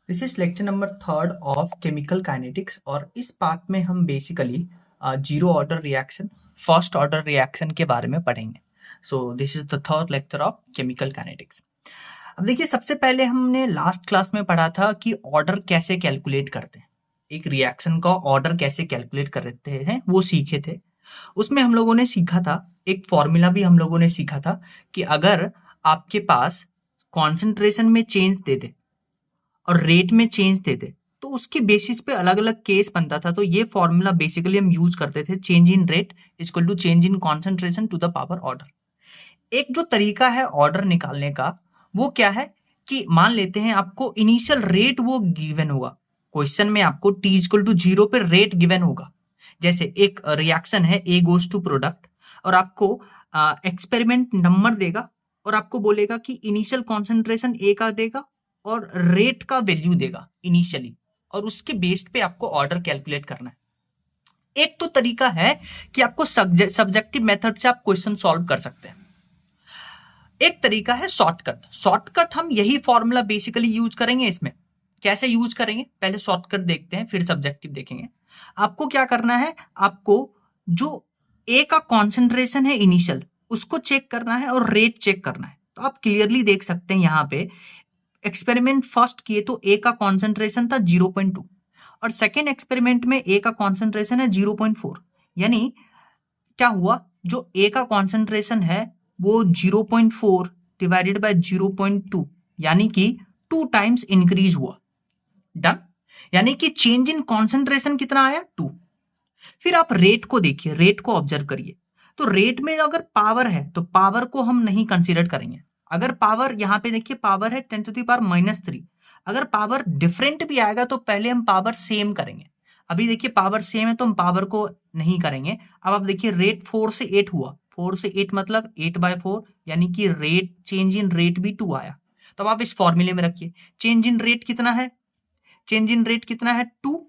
This is lecture number 3 of chemical kinetics और इस part में हम basically zero order reaction, first order reaction के बारे में पढ़ेंगे। So this is the third lecture of chemical kinetics. अब देखिए, सबसे पहले हमने लास्ट क्लास में पढ़ा था कि ऑर्डर कैसे कैलकुलेट करते हैं, एक रिएक्शन का ऑर्डर कैसे कैलकुलेट करते हैं वो सीखे थे। उसमें हम लोगों ने सीखा था, एक फॉर्मूला भी हम लोगों ने सीखा था कि अगर आपके पास कॉन्सेंट्रेशन में चेंज दे दे और रेट में चेंज दे दे तो उसके बेसिस पे अलग अलग केस बनता था। तो ये फॉर्मूला बेसिकली हम यूज करते थे, change in rate equal to change in concentration to the power order. एक जो तरीका है ऑर्डर निकालने का वो क्या है कि मान लेते हैं आपको इनिशियल रेट वो गिवन होगा, क्वेश्चन में आपको टी इक्वल टू 0 पे रेट गिवन होगा। जैसे एक रिएक्शन है ए गोज टू प्रोडक्ट और आपको एक्सपेरिमेंट नंबर देगा और आपको बोलेगा कि इनिशियल कॉन्सेंट्रेशन ए का देगा और रेट का वैल्यू देगा इनिशियली, और उसके बेस्ड पे आपको ऑर्डर कैलकुलेट करना है। एक तो तरीका है कि आपको सब्जेक्टिव मेथड से आप क्वेश्चन सॉल्व कर सकते हैं। एक तरीका है शॉर्टकट। शॉर्टकट हम यही फॉर्मूला बेसिकली यूज करेंगे। इसमें कैसे यूज करेंगे, पहले शॉर्टकट देखते हैं फिर सब्जेक्टिव देखेंगे। आपको क्या करना है, आपको जो ए का कॉन्सेंट्रेशन है इनिशियल उसको चेक करना है और रेट चेक करना है। तो आप क्लियरली देख सकते हैं यहां पे एक्सपेरिमेंट फर्स्ट किए तो ए का कॉन्सेंट्रेशन था 0.2 और सेकेंड एक्सपेरिमेंट में ए का कॉन्सेंट्रेशन है 0.4। यानी क्या हुआ, जो ए का कॉन्सेंट्रेशन है वो 0.4 डिवाइडेड बाय 0.2 यानी कि 2 टाइम्स इंक्रीज हुआ। डन। यानी कि चेंज इन कॉन्सेंट्रेशन कितना आया, 2। फिर आप रेट को देखिए, रेट को ऑब्जर्व करिए। तो रेट में अगर पावर है तो पावर को हम नहीं कंसीडर करेंगे। अगर पावर यहां पे देखिए पावर है 10 टू द पावर -3, अगर पावर डिफरेंट भी आएगा तो पहले हम पावर सेम करेंगे। अभी देखिए पावर सेम है तो हम पावर को नहीं करेंगे। अब आप देखिए रेट 4 से 8 हुआ, 4 से 8 मतलब 8/4, यानी कि रेट चेंज इन रेट भी 2 आया। तो अब आप इस फॉर्मूले में रखिए, चेंज इन रेट कितना है, चेंज इन रेट कितना है 2,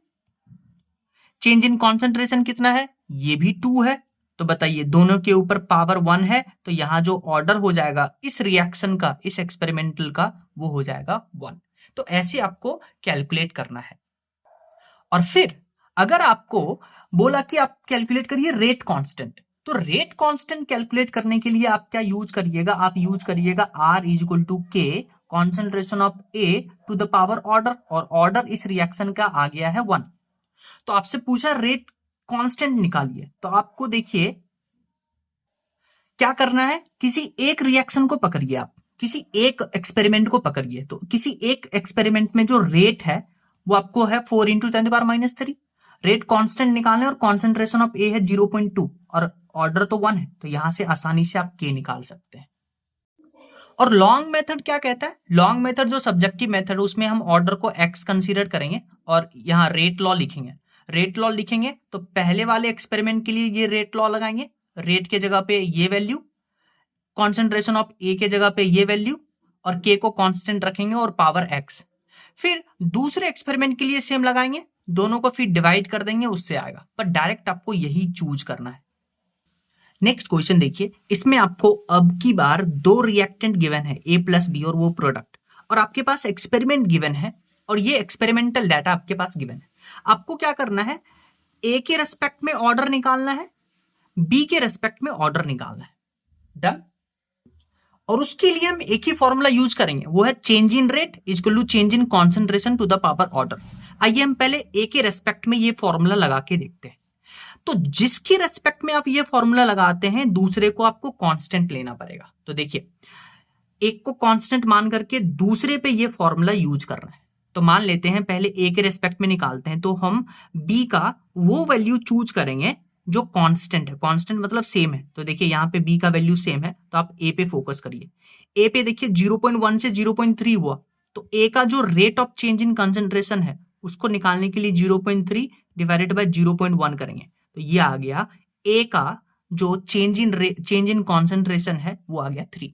चेंज इन कॉन्सेंट्रेशन कितना है, ये भी 2 है। तो बताइए दोनों के ऊपर पावर 1 है तो यहां जो ऑर्डर हो जाएगा इस रिएक्शन का, इस एक्सपेरिमेंटल का, वो हो जाएगा 1। तो ऐसे आपको कैलकुलेट करना है। और फिर अगर आपको बोला कि आप कैलकुलेट करिए रेट कांस्टेंट, तो रेट कांस्टेंट कैलकुलेट करने के लिए आप क्या यूज करिएगा, आप यूज करिएगा R equal to K concentration of A to the power order, और ऑर्डर इस रिएक्शन का आ गया है 1। तो आपसे पूछा रेट कांस्टेंट निकालिए, तो आपको देखिए क्या करना है, किसी एक रिएक्शन को पकड़िए, आप किसी एक एक्सपेरिमेंट को पकड़िए। तो किसी एक एक्सपेरिमेंट में जो रेट है वो आपको है 4 इंटू 10⁻³ रेट कांस्टेंट निकालने, और कॉन्सेंट्रेशन ऑफ ए है 0.2 और ऑर्डर तो 1 है, तो यहां से आसानी से आप के निकाल सकते हैं। और लॉन्ग मेथड क्या कहता है, लॉन्ग मेथड जो सब्जेक्टिव मेथड उसमें हम ऑर्डर को एक्स कंसीडर करेंगे और यहाँ रेट लॉ लिखेंगे। रेट लॉ लिखेंगे तो पहले वाले एक्सपेरिमेंट के लिए ये रेट लॉ लगाएंगे, रेट के जगह पे ये वैल्यू, कॉन्सेंट्रेशन ऑफ ए के जगह पे ये वैल्यू, और के को कांस्टेंट रखेंगे और पावर एक्स। फिर दूसरे एक्सपेरिमेंट के लिए सेम लगाएंगे, दोनों को फिर डिवाइड कर देंगे, उससे आएगा। पर डायरेक्ट आपको यही चूज करना है। नेक्स्ट क्वेश्चन देखिए, इसमें आपको अब की बार 2 रिएक्टेंट गिवन है ए प्लस बी और वो प्रोडक्ट, और आपके पास एक्सपेरिमेंट गिवन है और ये एक्सपेरिमेंटल डाटा आपके पास गिवन है। आपको क्या करना है, ए के रेस्पेक्ट में ऑर्डर निकालना है, बी के रेस्पेक्ट में ऑर्डर निकालना है। डन। और उसके लिए हम एक ही फॉर्मूला यूज करेंगे, वो है change in rate equal to change in concentration to the power order. आइए हम पहले ए के रेस्पेक्ट में ये फॉर्मूला लगा के देखते हैं। तो जिसके रेस्पेक्ट में आप ये फॉर्मूला लगाते हैं दूसरे को आपको कांस्टेंट लेना पड़ेगा। तो देखिए एक को कांस्टेंट मान करके दूसरे पे ये फॉर्मूला यूज करना है। तो मान लेते हैं पहले ए के रेस्पेक्ट में निकालते हैं, तो हम बी का वो वैल्यू चूज करेंगे जो कांस्टेंट है, कांस्टेंट मतलब सेम है। तो देखिए यहाँ पे बी का वैल्यू सेम है तो आप ए पे फोकस करिए। ए पे देखिए 0.1 से 0.3 हुआ, तो ए का जो rate of change in concentration है उसको निकालने के लिए 0.3 डिवाइडेड बाय 0.1 करेंगे, तो ये आ गया ए का जो चेंज इन कॉन्सेंट्रेशन है वो आ गया 3।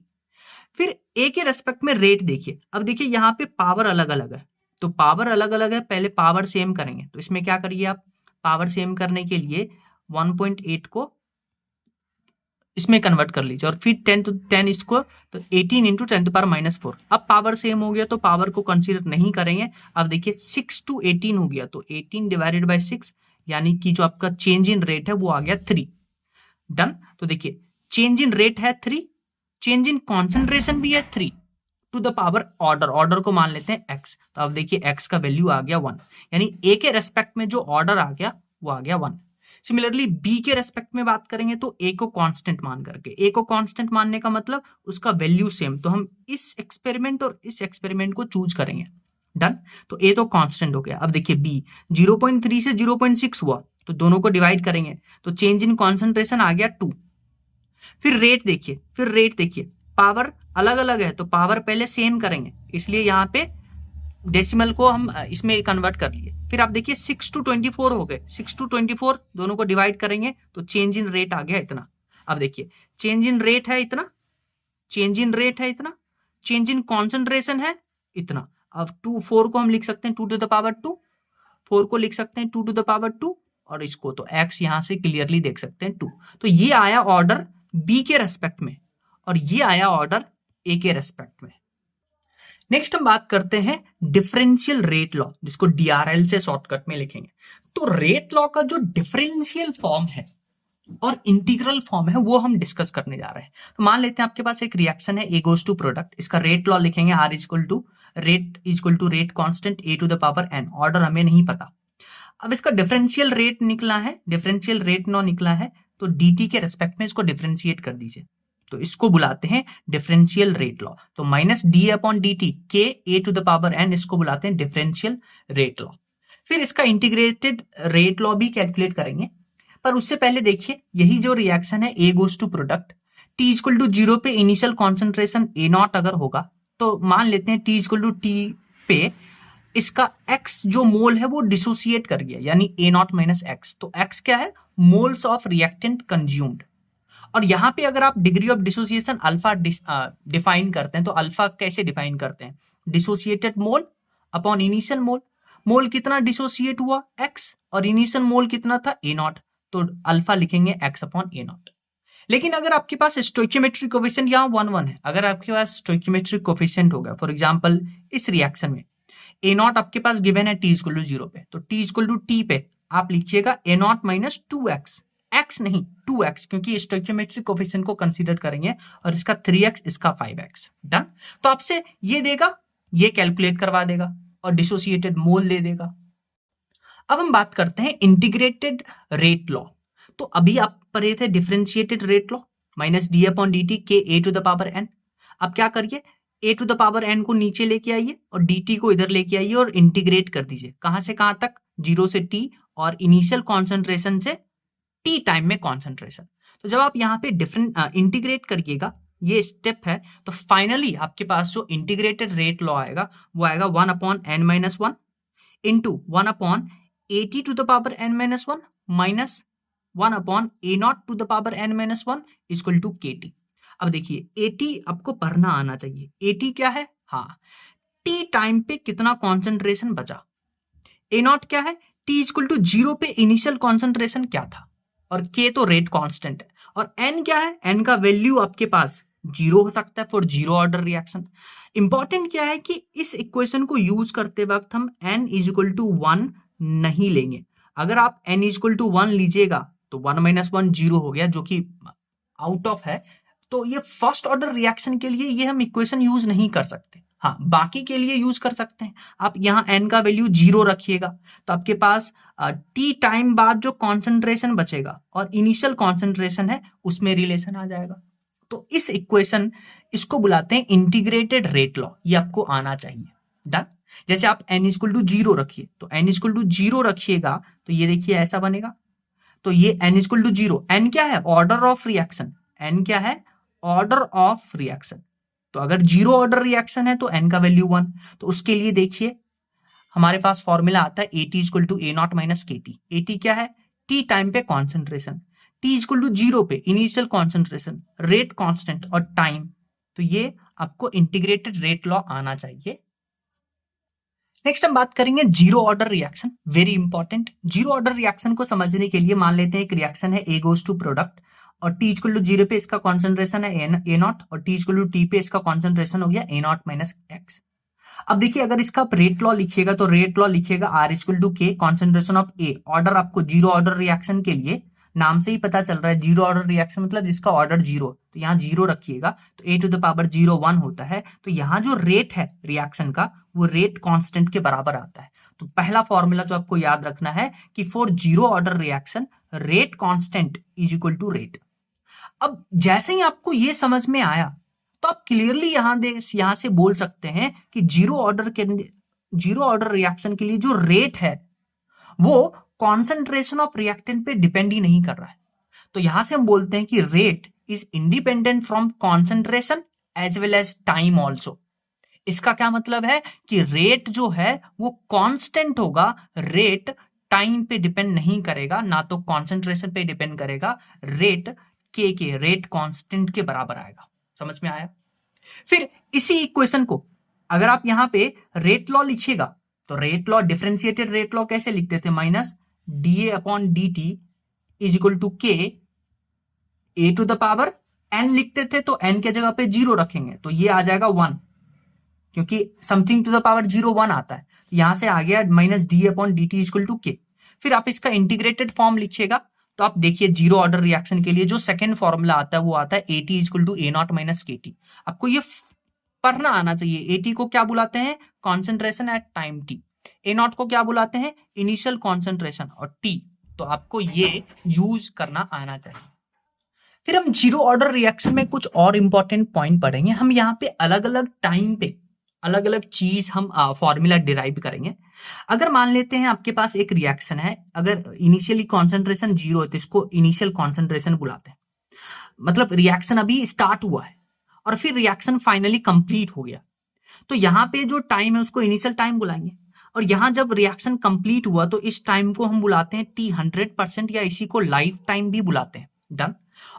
फिर ए के रेस्पेक्ट में रेट देखिए, अब देखिए यहाँ पे पावर अलग अलग है, तो पावर अलग अलग है, पहले पावर सेम करेंगे। तो इसमें क्या करिए आप, पावर सेम करने के लिए 1.8 को इसमें कन्वर्ट कर लीजिए और फिर 10 इसको तो 18 इंटू 10⁻⁻4। अब पावर सेम हो गया तो पावर को कंसीडर नहीं करेंगे। अब देखिए 6 to 18 हो गया तो 18 डिवाइडेड बाय 6 यानी कि जो आपका चेंज इन रेट है वो आ गया 3। डन। तो देखिए चेंज इन रेट है 3, चेंज इन कॉन्सेंट्रेशन भी है 3 टू द पावर ऑर्डर को मान लेते हैं x। तो अब देखिए x का वैल्यू आ गया 1, यानी a के रेस्पेक्ट में जो ऑर्डर आ गया वो आ गया 1। सिमिलरली b के रेस्पेक्ट में बात करेंगे तो a को कांस्टेंट मान करके, a को कांस्टेंट मानने का मतलब उसका वैल्यू सेम, तो हम इस एक्सपेरिमेंट और इस एक्सपेरिमेंट को चूज करेंगे। डन। तो a तो कांस्टेंट हो गया। अब देखिए b 0.3 से 0.6 हुआ तो दोनों को डिवाइड करेंगे तो चेंज इन कॉन्सेंट्रेशन आ गया 2। फिर रेट देखिए पावर अलग अलग है तो पावर पहले सेम करेंगे, इसलिए यहाँ पे डेसिमल को हम इसमें कन्वर्ट कर लिए। फिर आप देखिए 6 to 24 हो गए, 6 to 24 दोनों को डिवाइड करेंगे तो चेंज इन रेट आ गया इतना। अब देखिए चेंज इन रेट है इतना, चेंज इन कॉन्सेंट्रेशन है इतना। अब 4 को हम लिख सकते हैं 2 to the power 2, 4 को लिख सकते हैं 2 to the power 2 और इसको तो x यहां से क्लियरली देख सकते हैं 2। तो ये आया ऑर्डर b के रेस्पेक्ट में और ये आया ऑर्डर a के रेस्पेक्ट में। नेक्स्ट हम बात करते हैं डिफरेंशियल रेट लॉ, जिसको DRL से शॉर्टकट में लिखेंगे। तो रेट लॉ का जो डिफरेंशियल फॉर्म है और इंटीग्रल फॉर्म है वो हम डिस्कस करने जा रहे हैं। तो मान लेते हैं आपके पास एक रिएक्शन है A goes to प्रोडक्ट, इसका रेट लॉ लिखेंगे R equal to rate constant A to the power n। Order हमें नहीं पता। अब इसका डिफरेंशियल रेट निकला है, डिफरेंशियल रेट लॉ निकला है तो dt के रेस्पेक्ट में इसको डिफरेंशिएट कर दीजिए, तो इसको बुलाते हैं डिफरेंशियल रेट लॉ। तो -d/dt k A to the power n, इसको बुलाते हैं डिफरेंशियल रेट लॉ। फिर इसका इंटीग्रेटेड रेट लॉ भी कैलकुलेट करेंगे, पर उससे पहले देखिए यही जो रिएक्शन है A goes to product, T equal to 0 पे इनिशियल कॉन्सेंट्रेशन A0 अगर होगा तो मान लेते हैं T इक्वल टू T पे इसका x जो मोल है वो डिसोसिएट कर गया, यानी A0 माइनस x। तो x क्या है? Moles of reactant consumed. और यहां पे अगर आप degree of dissociation alpha define करते हैं तो अल्फा कैसे डिफाइन करते हैं? Dissociated mole upon initial mole. Mole कितना डिसोसिएट हुआ? x, और इनिशियल मोल कितना था? A0, तो अल्फा लिखेंगे x अपॉन A0। लेकिन अगर आपके पास स्टोइकियोमेट्रिक कोफिशिएंट यहाँ 1 है, अगर आपके पास स्टोइकियोमेट्रिक कोफिशिएंट होगा, फॉर एग्जांपल इस रिएक्शन में A0 आपके पास गिवन है T इक्वल टू 0 पे, तो T इक्वल टू T पे आप लिखिएगा A0 माइनस 2x, x नहीं 2x, क्योंकि स्टोइकियोमेट्रिक कोफिशिएंट को कंसीडर करेंगे और इसका 3x इसका 5x। डन। तो आपसे ये देगा, ये कैलकुलेट करवा देगा और डिसोसिएटेड मोल दे देगा। अब हम बात करते हैं इंटीग्रेटेड रेट लॉ। तो अभी आप पढ़े थे डिफरेंशिएटेड रेट लॉ, -d/dt के A to the power n। अब क्या करिए, A to the power n को नीचे लेके आइए और dt को इधर लेके आइए और इंटीग्रेट कर दीजिए। कहां से कहां तक? 0 से t और इनिशियल कॉन्सेंट्रेशन से t टाइम में कॉन्सेंट्रेशन। तो जब आप यहाँ पे इंटीग्रेट करिएगा, ये स्टेप है, तो फाइनली आपके पास जो इंटीग्रेटेड रेट लॉ आएगा वो आएगा 1/n-1 into 1/AT to the power n-1 minus 1/A0 to the power n-1 equal to KT। अब देखिए AT आपको पढ़ना आना चाहिए। AT क्या है? हाँ, T टाइम पे कितना कॉन्सेंट्रेशन बचा। A0 क्या है? T इक्वल टू 0 पे इनिशियल कॉन्सेंट्रेशन क्या था, और K तो रेट कांस्टेंट है। और N क्या है? N का वैल्यू आपके पास 0 हो सकता है फॉर 0 ऑर्डर रिएक्शन। इंपॉर्टेंट क्या है कि इस इक्वेशन को यूज करते वक्त हम N इज इक्वल टू 1 नहीं लेंगे। अगर आप N इज इक्वल टू 1 लीजिएगा तो 1 माइनस 1 0 हो गया, जो कि आउट ऑफ है। तो ये फर्स्ट ऑर्डर रिएक्शन के लिए ये हम इक्वेशन यूज नहीं कर सकते। हाँ, बाकी के लिए यूज कर सकते हैं। आप यहाँ N का वैल्यू 0 रखिएगा तो आपके पास T टाइम बाद जो कॉन्सेंट्रेशन बचेगा और इनिशियल कॉन्सेंट्रेशन है उसमें रिलेशन आ जाएगा। तो इस इक्वेशन, इसको बुलाते हैं इंटीग्रेटेड रेट लॉ। ये आपको आना चाहिए। डन। जैसे आप N इक्वल टू 0 रखिए, तो N इक्वल टू 0 रखिएगा तो ये देखिए ऐसा बनेगा। तो ये N इक्वल टू 0, N क्या है? Order of reaction. N क्या है? Order of reaction. तो अगर 0 ऑर्डर रिएक्शन है तो N का वैल्यू 1। तो उसके लिए देखिए हमारे पास फॉर्मूला आता है AT equal to A0 minus KT। AT क्या है? T टाइम पे कॉन्सेंट्रेशन, T इक्वल टू 0 पे इनिशियल कॉन्सेंट्रेशन, रेट कांस्टेंट और टाइम। तो ये आपको इंटीग्रेटेड रेट लॉ आना चाहिए। नेक्स्ट हम बात करेंगे zero order reaction, very important. Zero order reaction को समझने के लिए मान लेते हैं एक रिएक्शन है A goes to प्रोडक्ट और टी इक्वल टू 0 पे इसका कॉन्सेंट्रेशन है ए नॉट, और टी इक्वल टू टी पे इसका कॉन्सेंट्रेशन हो गया ए नॉट माइनस एक्स। अब देखिए अगर इसका आप रेट लॉ लिखिएगा तो रेट लॉ लिखिएगा are equal to K concentration of A. Order आपको जीरो ऑर्डर रिएक्शन के लिए नाम से ही पता चल रहा है, जीरो ऑर्डर रिएक्शन मतलब जिसका ऑर्डर जीरो, तो यहाँ जीरो रखिएगा तो ए टू द पावर 0 1 होता है। तो यहाँ जो रेट है रिएक्शन का वो रेट कांस्टेंट के बराबर आता है। तो पहला फॉर्मूला जो आपको याद रखना है कि for zero order reaction rate constant is equal to rate. अब जैसे ही आपको ये समझ में आया तो आप क्लियरली यहां से बोल सकते हैं कि जीरो ऑर्डर रिएक्शन के लिए जो रेट है वो कॉन्सेंट्रेशन ऑफ रिएक्टेंट पे डिपेंड ही नहीं कर रहा है। तो यहां से हम बोलते हैं कि rate is independent from concentration as well as time also. इसका क्या मतलब है कि रेट जो है वो कांस्टेंट होगा, रेट टाइम पे डिपेंड नहीं करेगा, ना तो कॉन्सेंट्रेशन पे डिपेंड करेगा। रेट के रेट कांस्टेंट के बराबर आएगा। समझ में आया? फिर इसी इक्वेशन को अगर आप यहां पे रेट लॉ लिखिएगा तो rate law, differentiated rate law कैसे लिखते थे, minus D A upon D T is equal to K A to the power N लिखते थे, तो एन के जगह पे जीरो रखेंगे तो ये आ जाएगा 1, क्योंकि समथिंग टू द पावर 0 1 आता है। यहां से आ गया minus D upon D T equal to K. फिर आप इसका इंटीग्रेटेड फॉर्म लिखिएगा तो आप देखिए जीरो ऑर्डर रिएक्शन के लिए जो सेकंड फॉर्मूला आता है वो आता है AT equal to A naught minus K T. आपको ये पढ़ना आना चाहिए। एटी को क्या बुलाते हैं, concentration at time T. A not को क्या बुलाते हैं, इनिशियल कॉन्सेंट्रेशन, और टी, तो आपको ये यूज करना आना चाहिए। फिर हम जीरो ऑर्डर रिएक्शन में कुछ और इंपॉर्टेंट पॉइंट पढ़ेंगे। हम यहाँ पे अलग अलग टाइम पे अलग अलग चीज हम फॉर्मूला डिराइव करेंगे। अगर मान लेते हैं आपके पास एक रिएक्शन है, अगर इनिशियली कॉन्सेंट्रेशन जीरो है तो इसको इनिशियल कॉन्सेंट्रेशन बुलाते हैं। मतलब रिएक्शन अभी स्टार्ट हुआ है और फिर रिएक्शन फाइनली कंप्लीट हो गया, तो यहाँ पे जो टाइम है उसको इनिशियल टाइम बुलाएंगे। और यहां जब रिएक्शन कंप्लीट हुआ तो इस टाइम को हम बुलाते हैं टी 100%, या इसी को लाइफ टाइम भी बुलाते हैं। डन।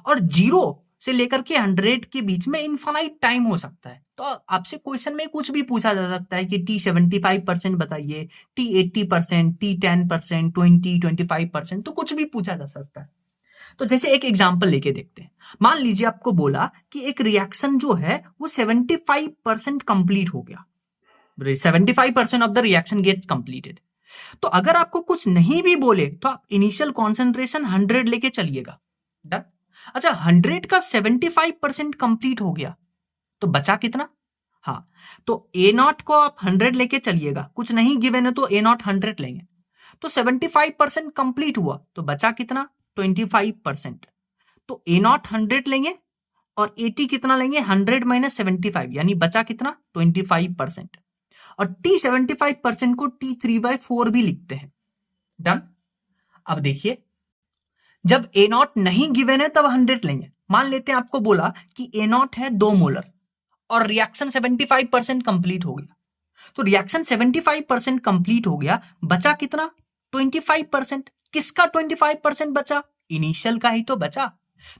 और जीरो से लेकर के 100 के बीच में इनफाइनाइट टाइम हो सकता है। तो आपसे क्वेश्चन में कुछ भी पूछा जा सकता है कि टी 75% बताइए, टी 80%, टी 10%, 25%, तो कुछ भी पूछा जा सकता है। तो जैसे एक एग्जांपल लेके देखते हैं। मान लीजिए आपको बोला कि एक रिएक्शन जो है वो 75% कंप्लीट हो गया, 75% of the reaction gets completed. तो अगर आपको कुछ नहीं भी बोले तो आप इनिशियल कॉन्सेंट्रेशन 100 लेके चलिएगा। डन। अच्छा, 100 का 75% कंप्लीट हो गया तो बचा कितना? हाँ, तो ए नॉट को आप 100 लेके चलिएगा, कुछ नहीं गिवन है तो ए नॉट 100 लेंगे, तो 75% कंप्लीट हुआ तो बचा कितना? 25%। तो ए नॉट 100 लेंगे और 80 कितना लेंगे? 100 माइनस 75, यानी बचा कितना? 25%। और टी 75% को टी 3/4 भी लिखते हैं। डन। अब देखिए, जब ए नॉट नहीं गिवन है तब 100 लेंगे। मान लेते हैं आपको बोला कि ए नॉट है 2 मोलर और रिएक्शन 75% कंप्लीट हो गया, तो रिएक्शन 75% कंप्लीट हो गया, बचा कितना? 25%। किसका 25% बचा? इनिशियल का ही तो बचा।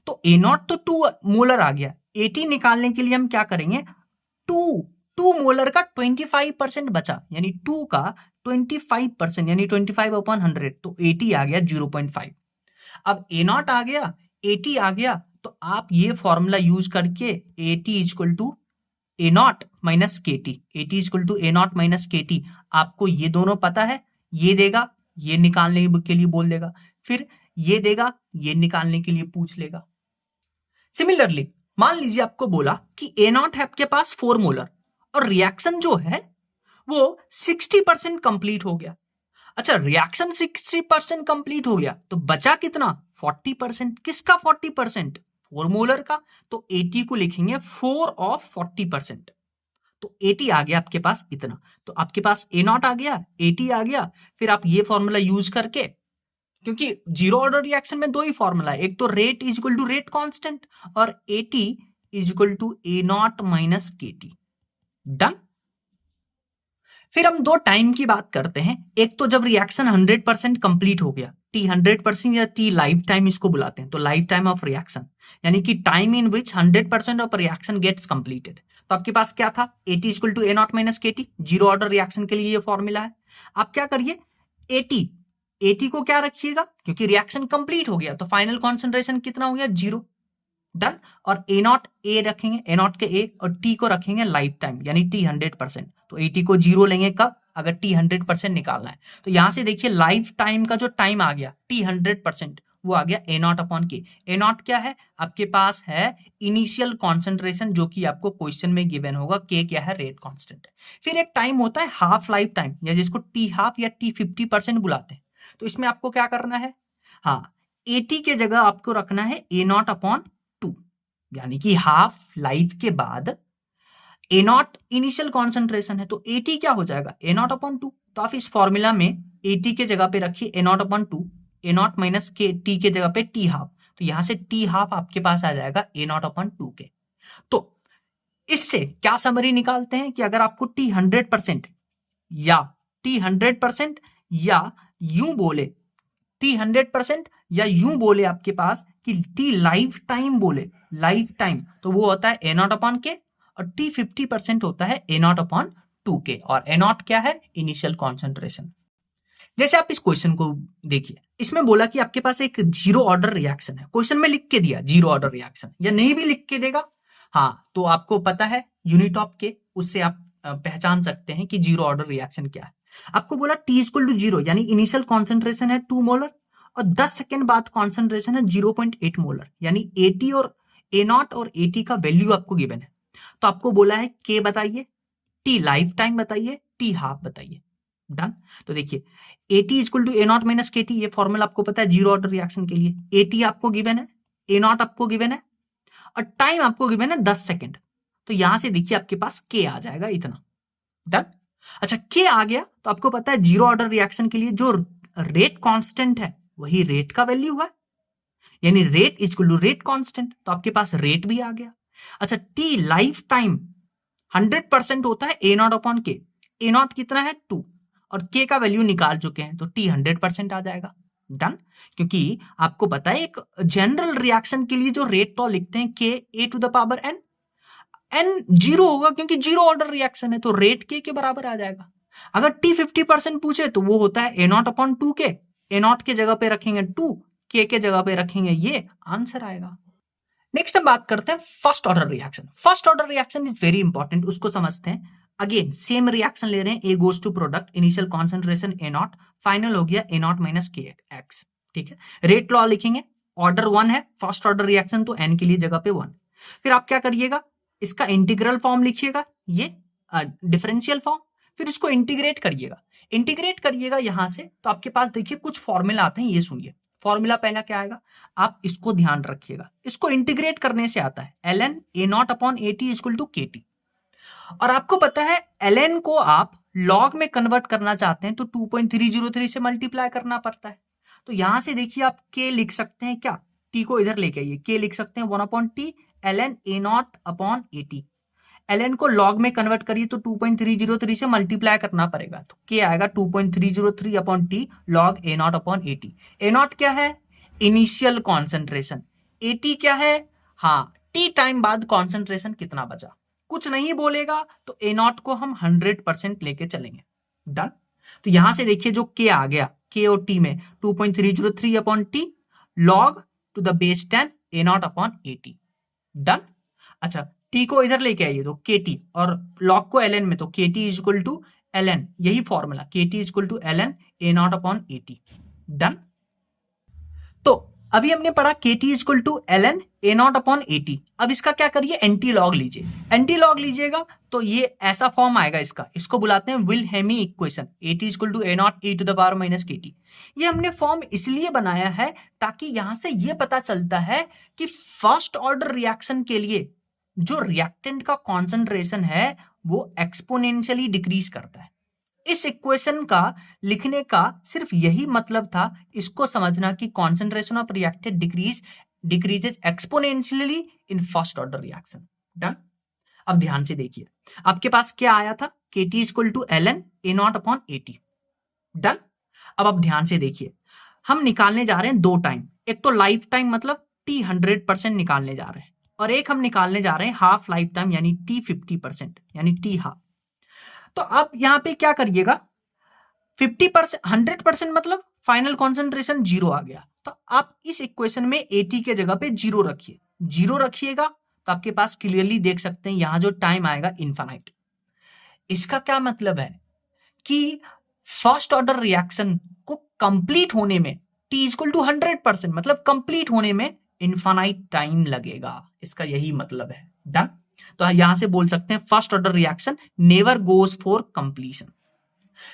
तो ए नॉट तो 2 मोलर आ गया, 80 निकालने के लिए हम क्या करेंगे? 2 मोलर का 25% बचा, यानी 2 का 25%, यानी 25/100, तो 80 आ गया 0.5। अब ए नॉट आ गया, 80 आ गया, तो आप ये फॉर्मूला यूज करके 80 equal to A naught minus K T, 80 equal to A naught minus K T, आपको ये दोनों पता है, ये देगा, ये निकालने के लिए बोल देगा, फिर ये देगा, ये निकालने के लिए पूछ लेगा। सिमिलरली मान लीजिए आपको बोला कि ए नॉट है आपके पास 4 मोलर और रिएक्शन जो है वो 60% कंप्लीट हो गया। अच्छा, रिएक्शन 60% कंप्लीट हो गया तो बचा कितना? 40%। किसका 40%? 4 मोलर का। तो 80 को लिखेंगे 4 ऑफ 40%, तो 80 आ गया आपके पास इतना। तो आपके पास ए नॉट आ गया, 80 आ गया, फिर आप ये फॉर्मूला यूज करके, क्योंकि जीरो ऑर्डर रिएक्शन में 2 ही फॉर्मूला है, एक तो rate is equal to rate constant और 80 is equal to A naught minus K T. Done. फिर हम 2 टाइम की बात करते हैं। एक तो जब रिएक्शन 100% कंप्लीट हो गया, टी 100% या टी लाइफ टाइम इसको बुलाते हैं, तो लाइफ टाइम ऑफ रिएक्शन, यानी कि time in which 100% of reaction gets completed. तो आपके पास क्या था? 80 equal to A naught minus K T, zero order reaction के लिए ये फॉर्मूला है। आप क्या करिए, 80 को क्या रखिएगा, क्योंकि रिएक्शन कंप्लीट हो गया तो फाइनल कॉन्सेंट्रेशन कितना हो गया? 0। डन। और ए नॉट ए रखेंगे, ए नॉट के ए, और टी को रखेंगे लाइफ टाइम यानी टी 100%। तो 80 को 0 लेंगे कब, अगर टी 100% निकालना है। तो यहां से देखिए लाइफ टाइम का जो टाइम आ गया टी 100%, वो आ गया ए नॉट अपॉन के। ए नॉट क्या है, आपके पास है इनिशियल कॉन्सेंट्रेशन, जो कि आपको क्वेश्चन में गिवन होगा। के क्या है, रेट कांस्टेंट है। फिर एक टाइम होता है हाफ लाइफ टाइम, या जिसको टी हाफ या टी 50% बुलाते हैं। तो इसमें आपको क्या करना है, हाँ 80 के जगह आपको रखना है ए नॉट अपॉन 2, यानी कि हाफ लाइफ के बाद ए नॉट इनिशियल कॉन्सेंट्रेशन है, तो 80 क्या हो जाएगा, ए नॉट अपॉन 2। तो आप इस फॉर्मूला में 80 के जगह पे रखिए A naught upon 2, A naught minus K T के जगह पे टी हाफ। तो यहां से टी हाफ आपके पास आ जाएगा ए नॉट अपॉन 2 के। तो इससे क्या समरी निकालते हैं कि अगर आपको टी 100% या टी 100% या यूं बोले टी 100% या यूं बोले आपके पास कि टी लाइफ टाइम बोले, लाइफ टाइम, तो वो होता है ए नॉट अपॉन के, और टी 50% होता है ए नॉट अपॉन 2 के। और ए नॉट क्या है, इनिशियल कॉन्सेंट्रेशन। जैसे आप इस क्वेश्चन को देखिए, इसमें बोला कि आपके पास एक जीरो ऑर्डर रिएक्शन है, क्वेश्चन में लिख के दिया जीरो ऑर्डर रिएक्शन, या नहीं भी लिख के देगा, हाँ तो आपको पता है यूनिट ऑफ के, उससे आप पहचान सकते हैं कि जीरो ऑर्डर रिएक्शन क्या है। आपको बोला टी इक्वल टू 0, यानी इनिशियल कॉन्सेंट्रेशन है 2 मोलर, और 10 सेकेंड बाद कॉन्सेंट्रेशन है 0.8 मोलर, यानी 80 और ए नॉट और 80 का वैल्यू आपको गिवन है। तो आपको बोला है के बताइए, टी लाइफ टाइम बताइए, टी हाफ बताइए। डन। तो देखिए AT equal to A naught minus K T, ये फॉर्मूला आपको पता है जीरो ऑर्डर रिएक्शन के लिए। एटी आपको गिवन है, ए नॉट आपको गिवन है, और टाइम आपको गिवन है 10 सेकेंड। तो यहां से देखिए आपके पास के आ जाएगा इतना। डन। अच्छा के आ गया, तो आपको पता है जीरो ऑर्डर रिएक्शन के लिए जो रेट कांस्टेंट है वही रेट का वैल्यू है, यानी rate equal to rate constant, तो आपके पास रेट भी आ गया। अच्छा टी लाइफ टाइम 100% होता है ए नॉट अपॉन के, ए नॉट कितना है 2, और के का वैल्यू निकाल चुके हैं, तो टी 100% आ जाएगा। डन। क्योंकि आपको पता है एक जनरल रिएक्शन के लिए जो रेट लॉ लिखते हैं K A to the power N, N zero होगा क्योंकि जीरो ऑर्डर रिएक्शन है, तो रेट के बराबर आ जाएगा। अगर टी 50% पूछे तो वो होता है ए नॉट अपॉन 2 के, ए नॉट के जगह पे रखेंगे 2, के जगह पे रखेंगे ये, आंसर आएगा। नेक्स्ट हम बात करते हैं first order reaction. First order reaction is very important, उसको समझते हैं। अगेन सेम रिएक्शन ले रहे हैं, A goes to product, initial concentration A naught, final हो गया A naught minus K X. ठीक है, रेट लॉ लिखेंगे, ऑर्डर 1 है फर्स्ट ऑर्डर रिएक्शन, तो एन के लिए जगह पे 1। फिर आप क्या करिएगा, इसका इंटीग्रल फॉर्म लिखिएगा, ये डिफरेंशियल फॉर्म, फिर इसको इंटीग्रेट करिएगा। इंटीग्रेट करिएगा यहां से, तो आपके पास देखिए कुछ फॉर्मूला आते हैं, ये सुनिए। फॉर्मूला पहला क्या आएगा, आप इसको ध्यान रखिएगा, इसको इंटीग्रेट करने से आता है ln A naught upon A T equal to K T. और आपको पता है ln को आप log में कन्वर्ट करना चाहते हैं तो 2.303 से मल्टीप्लाई करना पड़ता है। तो यहां से देखिए आप k लिख सकते हैं, क्या t को इधर लेके आइए, k लिख सकते हैं 1 upon T ln A naught upon A T. ln को log में कन्वर्ट करिए तो 2.303 से मल्टीप्लाई करना पड़ेगा, तो k आएगा 2.303 upon T log A naught upon A T. A not क्या है, इनिशियल कॉन्सेंट्रेशन, ए टी क्या है, हाँ टी टाइम बाद कॉन्सेंट्रेशन कितना बचा। कुछ नहीं बोलेगा तो ए नॉट को हम 100% लेके चलेंगे। डन। तो यहां से देखिए जो k आ गया, k और t में 2.303 upon T log to the base 10 A naught upon A T. Done. अच्छा t को इधर लेके आइए तो kt, और log को ln में तो kt is equal to ln, यही formula kt is equal to ln A naught upon A T. Done. तो अभी हमने पढ़ा kt is equal to ln A naught upon A T. अब इसका क्या करिए, एंटी लॉग लीजिए। एंटी लॉग लीजिएगा तो ये ऐसा फॉर्म आएगा इसका, इसको बुलाते हैं Wilhelmy equation, A T equal to A naught E to the power minus K T. ये हमने फॉर्म इसलिए बनाया है ताकि यहां से ये पता चलता है कि फर्स्ट ऑर्डर रिएक्शन के लिए जो रिएक्टेंट का कॉन्सेंट्रेशन है वो एक्सपोनेंशियली डिक्रीज करता है। इस इक्वेशन का लिखने का सिर्फ यही मतलब था, इसको समझना कि concentration of reactant decreases exponentially in first order reaction. Done. अब ध्यान से देखिए, आपके पास क्या आया था, kt equal to ln A naught upon A T. Done. अब आप ध्यान से देखिए, हम निकालने जा रहे हैं दो टाइम, एक तो लाइफ टाइम मतलब t 100% निकालने जा रहे हैं, और एक हम निकालने जा रहे हैं हाफ लाइफ टाइम यानी t 50%, यानी t हाफ। तो आप यहां पे क्या करिएगा, 50% 100% मतलब फाइनल कॉन्सेंट्रेशन 0 आ गया, तो आप इस इक्वेशन में 80 के जगह पे 0 रखिए, जीरो रखिएगा तो आपके पास क्लियरली देख सकते हैं यहां जो टाइम आएगा इनफाइनाइट। इसका क्या मतलब है कि फर्स्ट ऑर्डर रिएक्शन को कंप्लीट होने में t इक्वल टू 100%, मतलब कंप्लीट होने में इनफाइनाइट टाइम लगेगा, इसका यही मतलब है। डन। तो यहां से बोल सकते हैं first order reaction never goes for completion.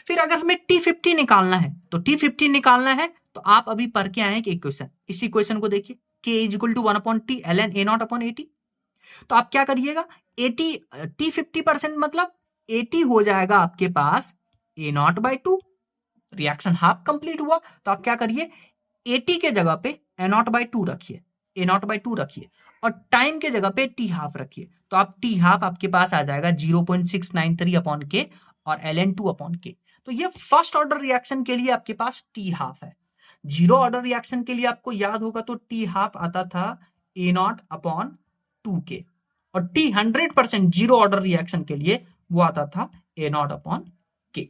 फिर अगर हमें T50 निकालना है तो T50 निकालना है तो आप अभी पढ़ के आए हैं कि इक्वेशन, इस इक्वेशन को देखिए K is equal to 1/T ln A0 upon AT। तो आप क्या करिएगा, T50% मतलब 80 हो जाएगा आपके पास A0/2। रिएक्शन हाफ कंप्लीट हुआ तो आप क्या करिए 80 के जगह पे A0/2 रखिए, A0/2 रखिए और टाइम के जगह पे T हाफ रखिए। तो आप T हाफ आपके पास आ जाएगा 0.693 अपॉन K और ln2 अपॉन K। तो ये फर्स्ट ऑर्डर रिएक्शन के लिए आपके पास T हाफ है। जीरो ऑर्डर रिएक्शन के लिए आपको याद होगा तो T हाफ आता था A0 अपॉन 2K और T 100% जीरो ऑर्डर रिएक्शन के लिए वो आता था A0 अपॉन K।